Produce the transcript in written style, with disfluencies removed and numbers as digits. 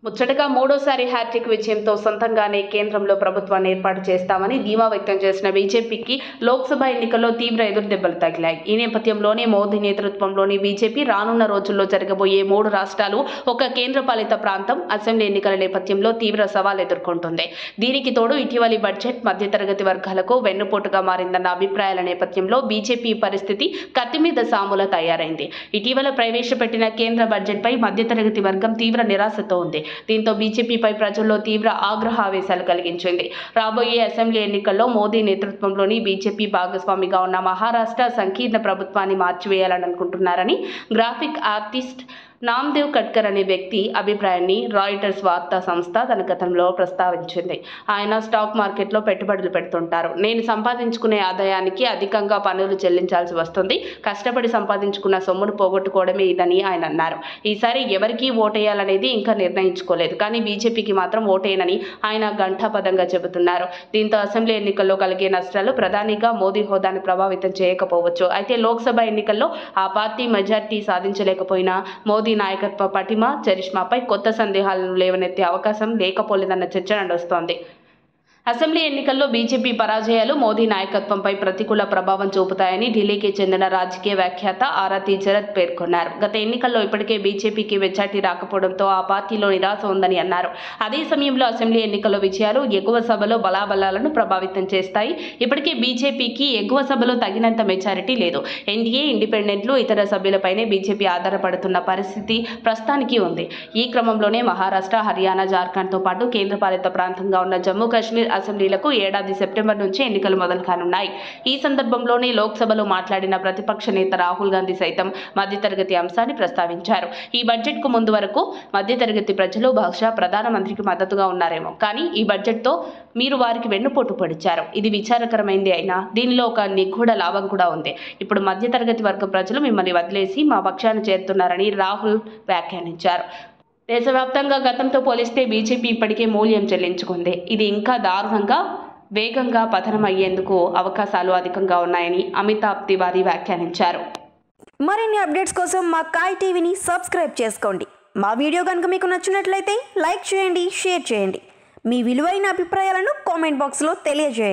ముచ్చటగా మూడోసారి హ్యాట్రిక్ విజయంతో సొంతంగానే కేంద్రంలో ప్రభుత్వాన్ని ఏర్పాటు చేస్తామని ధీమా వ్యక్తం చేసిన బీజేపీకి లోక్సభ ఎన్నికల్లో తీవ్ర ఎదురుదెబ్బలు తగిలాయి. ఈ నేపథ్యంలోనే మోదీ నేతృత్వంలోని బీజేపీ రానున్న రోజుల్లో జరగబోయే 3 రాష్ట్రాలు, ఒక కేంద్రపాలిత ప్రాంతం అసెంబ్లీ ఎన్నికల నేపథ్యంలో తీవ్ర సవాల్ ఎదుర్కొంటుంది. దీనికి తోడు ఇటీవలి బడ్జెట్ మధ్యతరగతి వర్గాలకు వెన్నుపోటుగా మారిందన్న అభిప్రాయాల నేపథ్యంలో బీజేపీ పరిస్థితి కత్తిమీద సాములా తయారైంది. ఇటీవల ప్రవేశపెట్టిన కేంద్ర బడ్జెట్పై మధ్యతరగతి వర్గం తీవ్ర నిరాశతో ఉంది. దీంతో బీజేపీపై ప్రజల్లో తీవ్ర ఆగ్రహావేశాలు కలిగించింది. రాబోయే అసెంబ్లీ ఎన్నికల్లో మోదీ నేతృత్వంలోని బీజేపీ భాగస్వామిగా ఉన్న మహారాష్ట్ర సంకీర్ణ ప్రభుత్వాన్ని మార్చివేయాలనుకుంటున్నారని గ్రాఫిక్ ఆర్టిస్ట్ నామ్దేవ్ కట్కర్ అనే వ్యక్తి అభిప్రాయాన్ని రాయిటర్స్ వార్తా సంస్థ తన గతంలో ప్రస్తావించింది. ఆయన స్టాక్ మార్కెట్లో పెట్టుబడులు పెడుతుంటారు. నేను సంపాదించుకునే ఆదాయానికి అధికంగా పన్నులు చెల్లించాల్సి వస్తుంది. కష్టపడి సంపాదించుకున్న సొమ్మును పోగొట్టుకోవడమే ఇదని ఆయన అన్నారు. ఈసారి ఎవరికి ఓటేయాలనేది ఇంకా నిర్ణయించుకోలేదు. కానీ బీజేపీకి మాత్రం ఓటేనని ఆయన ఘంటాపథంగా చెబుతున్నారు. దీంతో అసెంబ్లీ ఎన్నికల్లో కలిగే నష్టాలు ప్రధానిగా మోదీ హోదాను ప్రభావితం చేయకపోవచ్చు. అయితే లోక్సభ ఎన్నికల్లో ఆ పార్టీ మెజార్టీ సాధించలేకపోయినా మోదీ నాయకత్వ పటిమ, చరిష్మాపై కొత్త సందేహాలను లేవనెత్తే అవకాశం లేకపోలేదన్న చర్చ నడుస్తోంది. అసెంబ్లీ ఎన్నికల్లో బీజేపీ పరాజయాలు మోదీ నాయకత్వంపై ప్రతికూల ప్రభావం చూపుతాయని ఢిల్లీకి చెందిన రాజకీయ వ్యాఖ్యాత ఆరతి శరత్ పేర్కొన్నారు. గత ఎన్నికల్లో ఇప్పటికే బీజేపీకి మెజార్టీ రాకపోవడంతో ఆ పార్టీలో నిరాశ ఉందని అన్నారు. అదే సమయంలో అసెంబ్లీ ఎన్నికల్లో విజయాలు ఎగువ సభలో బలాబలాలను ప్రభావితం చేస్తాయి. ఇప్పటికే బీజేపీకి ఎగువ సభలో తగినంత మెజారిటీ లేదు. ఎన్డీఏ, ఇండిపెండెంట్లు, ఇతర సభ్యులపైనే బీజేపీ ఆధారపడుతున్న పరిస్థితి ప్రస్తుతానికి ఉంది. ఈ క్రమంలోనే మహారాష్ట్ర, హర్యానా, జార్ఖండ్తో పాటు కేంద్రపాలిత ప్రాంతంగా ఉన్న జమ్మూ కాశ్మీర్ అసెంబ్లీలకు ఏడాది సెప్టెంబర్ నుంచి ఎన్నికలు మొదలు కానున్నాయి. ఈ సందర్భంలోనే లోక్సభలో మాట్లాడిన ప్రతిపక్ష నేత రాహుల్ గాంధీ సైతం మధ్యతరగతి అంశాన్ని ప్రస్తావించారు. ఈ బడ్జెట్కు ముందు వరకు మధ్యతరగతి ప్రజలు బహుశా ప్రధానమంత్రికి మద్దతుగా ఉన్నారేమో, కానీ ఈ బడ్జెట్తో మీరు వారికి వెన్నుపోటు పొడిచారు. ఇది విచారకరమైంది. అయినా దీనిలో ఒక నిగూఢ లాభం కూడా ఉంది. ఇప్పుడు మధ్యతరగతి వర్గం ప్రజలు మిమ్మల్ని వదిలేసి మా పక్షాన చేరుతున్నారని రాహుల్ వ్యాఖ్యానించారు. దేశవ్యాప్తంగా గతంతో పోలిస్తే బీజేపీ ఇప్పటికే మూల్యం చెల్లించుకుంది. ఇది ఇంకా దారుణంగా, వేగంగా పతనం అయ్యేందుకు అవకాశాలు అధికంగా ఉన్నాయని అమితాబ్ తివారీ వ్యాఖ్యానించారు. మరిన్ని అప్డేట్స్ కోసం మా కాయ్ టీవీని సబ్స్క్రైబ్ చేసుకోండి. మా వీడియో కనుక మీకు నచ్చినట్లయితే లైక్ చేయండి, షేర్ చేయండి. మీ విలువైన అభిప్రాయాలను కామెంట్ బాక్స్లో తెలియజేయండి.